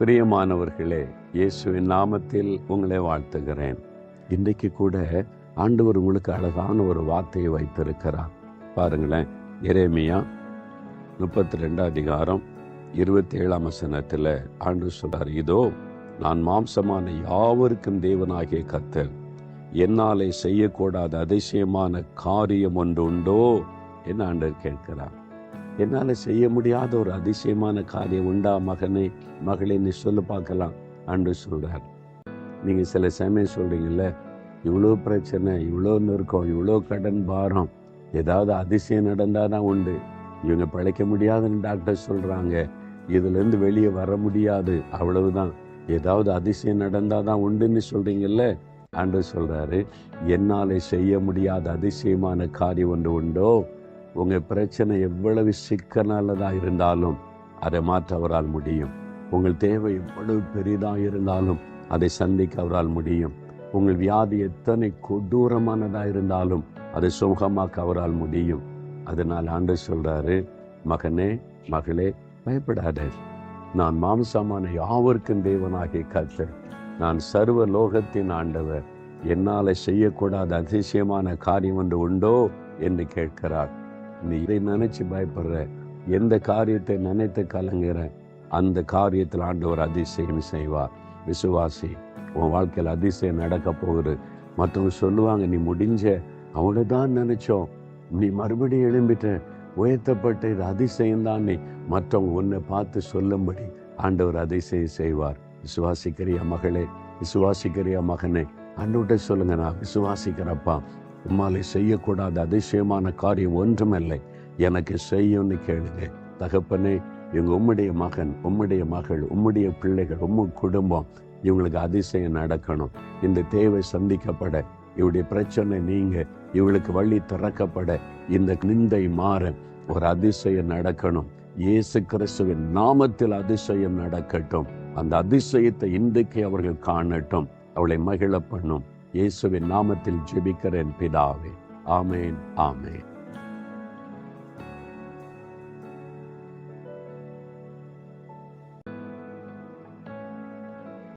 பிரியமானவர்களே, இயேசுவின் நாமத்தில் உங்களை வாழ்த்துகிறேன். இன்றைக்கு கூட ஆண்டவர் உங்களுக்கு அழகான ஒரு வார்த்தையை வைத்திருக்கிறார். பாருங்களேன், எரேமியா 32 அதிகாரம் 27 வசனத்தில் ஆண்டவர் சொல்றார், இதோ நான் மாம்சமான யாவருக்கும் தேவனாகிய கர்த்தர், என்னாலே செய்யக்கூடாத அதிசயமான காரியம் ஒன்று உண்டோ என்று ஆண்டவர் கேட்கிறார். என்னால் செய்ய முடியாத ஒரு அதிசயமான காரியம் உண்டா மகனே, மகளே, நீ சொல்லு பார்க்கலாம். ஆண்டு சொல்றார். நீங்க சில சமயம் சொல்றீங்கல்ல, இவ்வளோ பிரச்சனை, இவ்வளோ நெருக்கம், இவ்வளோ கடன் பாரம், ஏதாவது அதிசயம் நடந்தாதான் உண்டு. இவங்க பிழைக்க முடியாதுன்னு டாக்டர் சொல்றாங்க, இதுல இருந்து வெளியே வர முடியாது, அவ்வளவுதான், ஏதாவது அதிசயம் நடந்தாதான் உண்டுன்னு சொல்றீங்கல்ல. ஆண்டு சொல்றாரு, என்னாலே செய்ய முடியாத அதிசயமான காரியம் ஒன்று உண்டோ. உங்க பிரச்சனை எவ்வளவு சிக்கலானதா இருந்தாலும் அதை மாற்ற அவரால் முடியும். உங்கள் தேவை எவ்வளவு பெரிதாக இருந்தாலும் அதை சந்திக்க அவரால் முடியும். உங்கள் வியாதி எத்தனை கொடூரமானதா இருந்தாலும் அதை சுகமாக்க அவரால் முடியும். அதனால் ஆண்டவர் சொல்றாரு, மகனே, மகளே, பயப்படாத. நான் மாம்சமான யாவருக்கும் தேவனாகிய கர்த்தர், நான் சர்வ லோகத்தின் ஆண்டவர், என்னால செய்யக்கூடாத அதிசயமான காரியம் ஒன்று உண்டோ என்று கேட்கிறார். நீ இதை நினைச்சு பயப்படுற, எந்த காரியத்தை நினைத்து கலங்குற, அந்த காரியத்தில் ஆண்டவர் அதிசயம் செய்வார். விசுவாசி, உன் வாழ்க்கையில் அதிசயம் நடக்க போகுது. மற்றவங்க சொல்லுவாங்க, நீ முடிஞ்ச, அவ்வளவுதான் நினைச்சோம், நீ மறுபடியும் எழும்பிட்ட, உயர்த்தப்பட்ட, இது அதிசயம் தான். நீ மற்றவங்க உன்னை பார்த்து சொல்லும்படி ஆண்டவர் அதிசயம் செய்வார். விசுவாசிக்கிறியா மகளே, விசுவாசிக்கிறியா மகனே? ஆண்டவர்கிட்ட சொல்லுங்க, நான் விசுவாசிக்கிறப்பா, உம்மாலே செய்யக்கூடாத அதிசயமான காரியம் ஒன்றுமில்லை, எனக்கு செய்யும்னு கேளுங்க. தகப்பனே, இவங்க உம்முடைய மகன், உம்முடைய மகள், உம்முடைய பிள்ளைகள், குடும்பம், இவங்களுக்கு அதிசயம் நடக்கணும். இந்த தேவை சந்திக்கப்பட, இவருடைய பிரச்சனை நீங்க, இவளுக்கு வழி திறக்கப்பட, இந்த நிந்தை மாற, ஒரு அதிசயம் நடக்கணும். இயேசு கிறிஸ்துவின் நாமத்தில் அதிசயம் நடக்கட்டும். அந்த அதிசயத்தை இன்றைக்கு அவர்கள் காணட்டும். அவளை மகிழ பண்ணும். இயேசுவின் நாமத்தில் ஜெபிக்கிறேன் பிதாவே. ஆமேன், ஆமேன்.